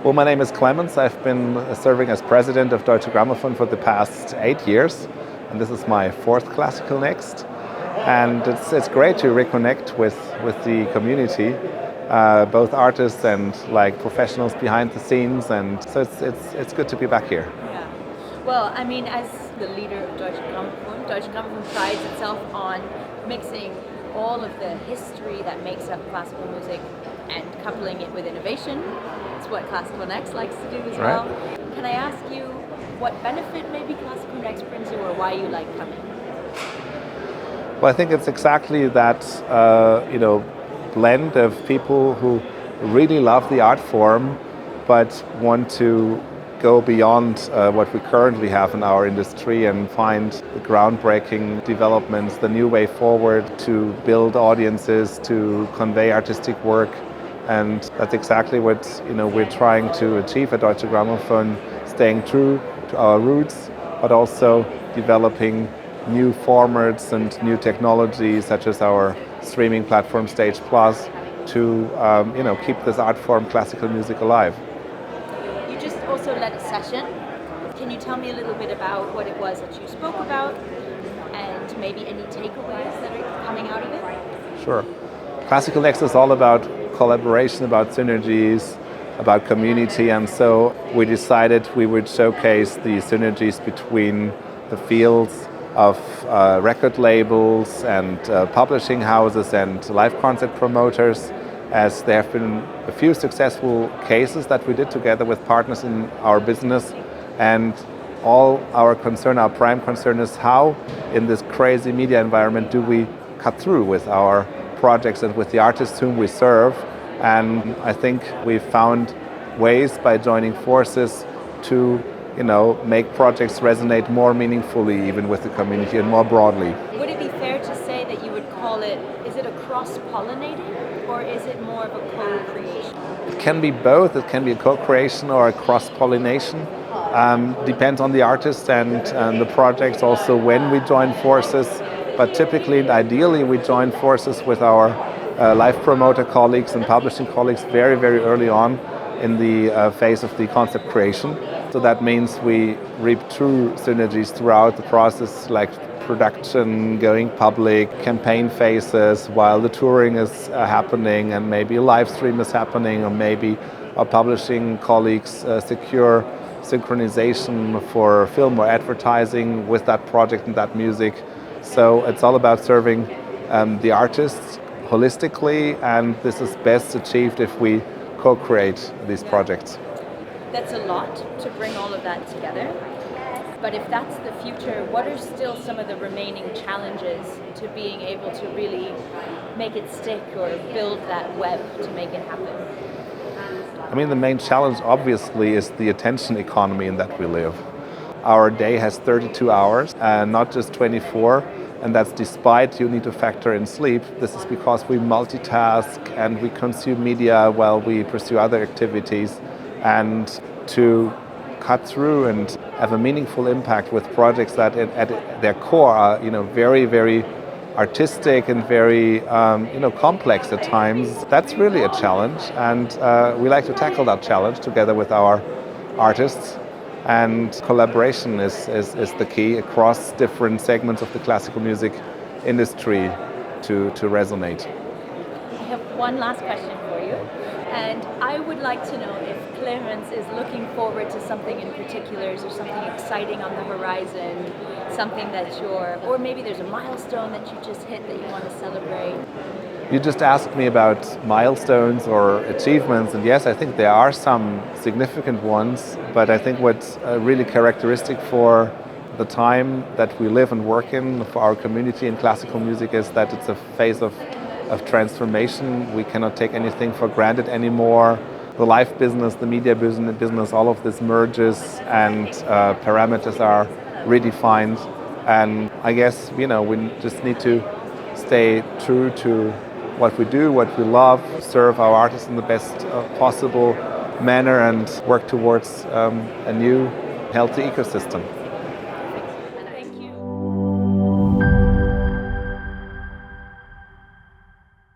Well, my name is Clemens. I've been serving as president of Deutsche Grammophon for the past 8 years, and this is my fourth classical next. And it's great to reconnect with the community, both artists and like professionals behind the scenes, and so it's good to be back here. Yeah. Well, I mean, as the leader of Deutsche Grammophon prides itself on mixing all of the history that makes up classical music and coupling it with innovation. It's what Classical Next likes to do as well. Can I ask you what benefit maybe Classical Next brings you, or why you like coming? Well, I think it's exactly that blend of people who really love the art form, but want to go beyond what we currently have in our industry and find the groundbreaking developments, the new way forward to build audiences, to convey artistic work. And that's exactly what we're trying to achieve at Deutsche Grammophon, staying true to our roots, but also developing new formats and new technologies, such as our streaming platform Stage Plus, to keep this art form, classical music, alive. You just also led a session. Can you tell me a little bit about what it was that you spoke about, and maybe any takeaways that are coming out of it? Sure. Classical Next is all about collaboration, about synergies, about community, and so we decided we would showcase the synergies between the fields of record labels and publishing houses and live concert promoters, as there have been a few successful cases that we did together with partners in our business, and all our prime concern is how in this crazy media environment do we cut through with our projects and with the artists whom we serve. And I think we've found ways by joining forces to make projects resonate more meaningfully even with the community and more broadly. Would it be fair to say that you would call it, is it a cross-pollinating, or is it more of a co-creation? It can be both. It can be a co-creation or a cross-pollination. Depends on the artist and the projects, also when we join forces. But typically and ideally we join forces with our live promoter colleagues and publishing colleagues very, very early on in the phase of the concept creation. So that means we reap true synergies throughout the process, like production, going public, campaign phases, while the touring is happening, and maybe a live stream is happening, or maybe our publishing colleagues secure synchronization for film or advertising with that project and that music. So it's all about serving the artists holistically, and this is best achieved if we co-create these projects. That's a lot to bring all of that together. But if that's the future, what are still some of the remaining challenges to being able to really make it stick or build that web to make it happen? I mean, the main challenge obviously is the attention economy in that we live. Our day has 32 hours and not just 24. And that's despite you need to factor in sleep. This is because we multitask and we consume media while we pursue other activities. And to cut through and have a meaningful impact with projects that at their core are very, very artistic and very complex at times, that's really a challenge. And we like to tackle that challenge together with our artists. And collaboration is the key across different segments of the classical music industry to resonate. I have one last question for you, and I would like to know if Clemens is looking forward to something in particular. Is there something exciting on the horizon, something that or maybe there's a milestone that you just hit that you want to celebrate? You just asked me about milestones or achievements, and yes, I think there are some significant ones, but I think what's really characteristic for the time that we live and work in, for our community in classical music, is that it's a phase of transformation. We cannot take anything for granted anymore. The live business, the media business, all of this merges, and parameters are redefined. And I guess we just need to stay true to what we do, what we love, serve our artists in the best possible manner, and work towards a new healthy ecosystem.